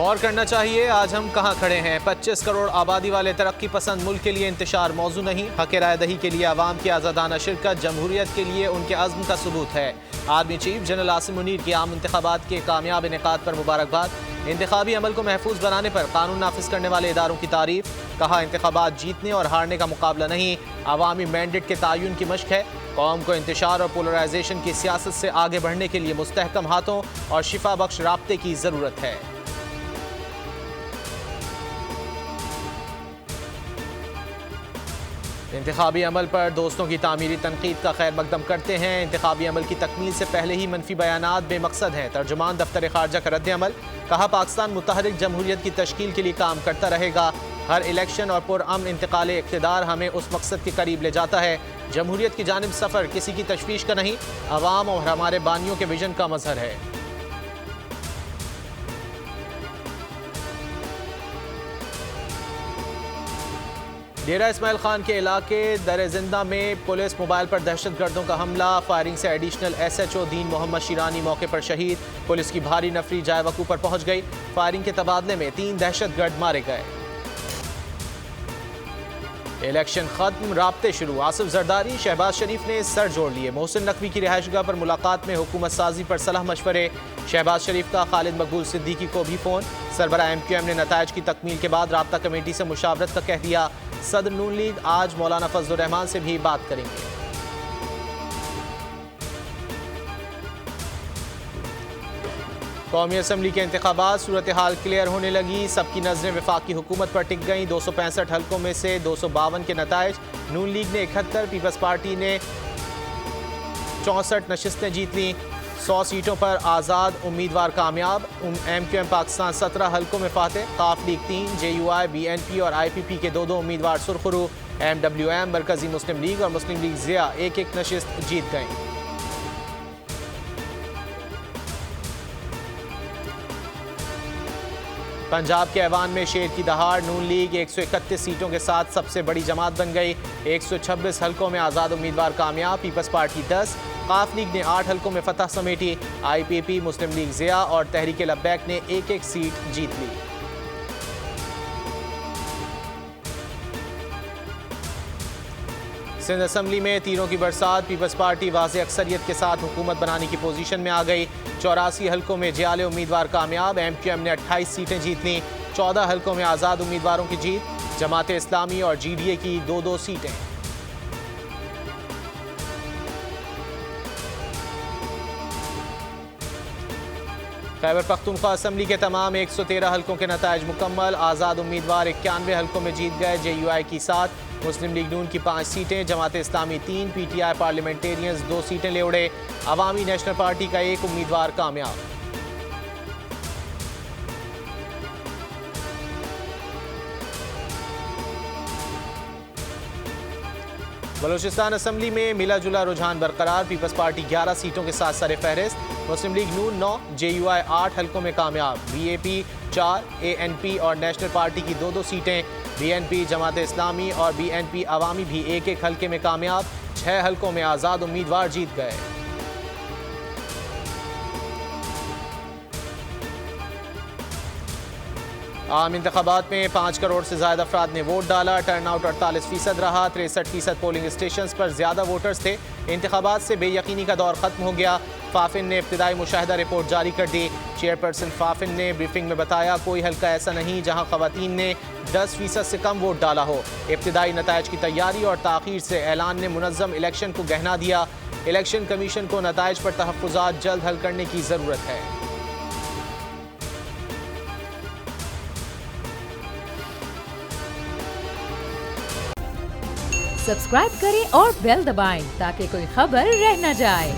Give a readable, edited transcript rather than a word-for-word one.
गौर करना चाहिए आज हम कहाँ खड़े हैं। 25 करोड़ आबादी वाले तरक्की पसंद मुल्क के लिए इंतशार मौजू नहीं। हक राय दही के लिए आवाम की आज़ादाना शिरकत जमहूरियत के लिए उनके अज़्म का सबूत है। Army chief general Asim Munir की आम इंतखाबात के कामयाब इनेकाद पर मुबारकबाद। इंतखाबी अमल को महफूज बनाने पर कानून नाफिज करने वाले इदारों की तारीफ। कहा इंतखाबात जीतने और हारने का मुकाबला नहीं, अवामी मैंडेट के तायुन की मश्क है। कौम को इंतशार और पोलराइजेशन की सियासत से आगे बढ़ने के लिए मुस्तहकम हाथों और शिफा बख्श राब्ते की ज़रूरत है। इंतखाबी अमल पर दोस्तों की तामीरी तनकीद का खैर मकदम करते हैं। इंतखाबी अमल की तकमील से पहले ही मनफी बयानात बेमकसद हैं। तर्जुमान दफ्तर खारजा का रद्द अमल। कहा पाकिस्तान मुतहरिक जमहूरियत की तश्कील के लिए काम करता रहेगा। हर इलेक्शन और पुरअमन इंतकाल इक़्तिदार हमें उस मकसद के करीब ले जाता है। जमहूरियत की जानिब सफ़र किसी की तशवीश का नहीं, अवाम और हमारे बानियों के विजन का मजहर है। डेरा इस्माइल खान के इलाके दर जिंदा में पुलिस मोबाइल पर दहशतगर्दों का हमला। फायरिंग से एडिशनल SHO दीन मोहम्मद शिरानी मौके पर शहीद। पुलिस की भारी नफरी जाय वकू पर पहुंच गई। फायरिंग के तबादले में 3 दहशतगर्द मारे गए। इलेक्शन खत्म, राब्ते शुरू। आसिफ जरदारी शहबाज शरीफ ने सर जोड़ लिए। मोहसिन नकवी की रिहाइशगाह पर मुलाकात में हुकूमत साजी पर सलाह मशवरे। शहबाज शरीफ का खालिद मकबूल सिद्दीकी को भी फ़ोन। सरबराह MQM ने नताइज की तकमील के बाद राब्ता कमेटी से मुशावरत का कह दिया। सदर नून लीग आज मौलाना फजलुर रहमान से भी बात करेंगे। कौमी असम्बली के इंतखाबात, सूरत हाल क्लियर होने लगी। सबकी नजरें वफाकी हुकूमत पर टिक गईं। 265 हल्कों में से 252 के नताइज। नून लीग ने 71, पीपल्स पार्टी ने 64 नशिस्तें जीत लीं। 100 सीटों पर आज़ाद उम्मीदवार कामयाब। MQM पाकिस्तान 17 हल्कों में फाते। काफ लीग 3, JUI, BNP और IPP के 2-2 उम्मीदवार सुरखरू। MWM, मरकजी मुस्लिम लीग और मुस्लिम लीग ज़िया 1-1 नशिस्त जीत गए। पंजाब के ऐवान में शेर की दहाड़। नून लीग 131 सीटों के साथ सबसे बड़ी जमात बन गई। 126 हल्कों में आज़ाद उम्मीदवार कामयाब। पीपल्स पार्टी 10, काफ लीग ने 8 हल्कों में फतह समेटी। IPP, मुस्लिम लीग ज़िया और तहरीक लब्बैक ने 1-1 सीट जीत ली। सिंध असम्बली में तीरों की बरसात। पीपल्स पार्टी वाज़े अक्सरियत के साथ हुकूमत बनाने की पोजीशन में आ गई। 84 हल्कों में जियाले उम्मीदवार कामयाब। MQM ने 28 सीटें जीत लीं। 14 हल्कों में आज़ाद उम्मीदवारों की जीत। जमात इस्लामी और GDA की 2-2 सीटें। खैबर पख्तूनख्वा असम्बली के तमाम 113 हल्कों के नताइज मुकम्मल। आज़ाद उम्मीदवार 91 हल्कों में जीत गए। JUI की 7, मुस्लिम लीग नून की 5 सीटें, जमात इस्लामी 3, PTI पार्लियामेंटेरियंस 2 सीटें ले उड़े। अवामी नेशनल पार्टी का 1 उम्मीदवार कामयाब। बलूचिस्तान असम्बली में मिला जुला रुझान बरकरार। पीपल्स पार्टी 11 सीटों के साथ सरे फहरिस्त। मुस्लिम लीग नून 9, JUI 8 हल्कों में कामयाब। BAP 4, ANP और नेशनल पार्टी की 2-2 सीटें। BNP, जमात इस्लामी और BNP अवामी भी 1-1 हल्के में कामयाब। 6 हल्कों में आज़ाद उम्मीदवार जीत गए। आम इंतखाबात में 5 करोड़ से ज़्यादा अफराद ने वोट डाला। टर्नआउट 48% रहा। 63% पोलिंग स्टेशन पर ज़्यादा वोटर्स थे। इंतखाबात से बेयकीनी का दौर ख़त्म हो गया। फाफिन ने इब्तिदाई मुशाहिदा रिपोर्ट जारी कर दी। चेयरपर्सन फाफिन ने ब्रीफिंग में बताया कोई हल्का ऐसा नहीं जहां ख़वातीन ने 10% से कम वोट डाला हो। इब्तिदाई नताइज की तैयारी और ताख़ीर से ऐलान ने मुनज़्ज़म इलेक्शन को गहना दिया। इलेक्शन कमीशन को नताइज पर तहफ़्फ़ुज़ात जल्द हल करने की ज़रूरत है। सब्सक्राइब करें और बेल दबाएं ताकि कोई खबर रह न जाए।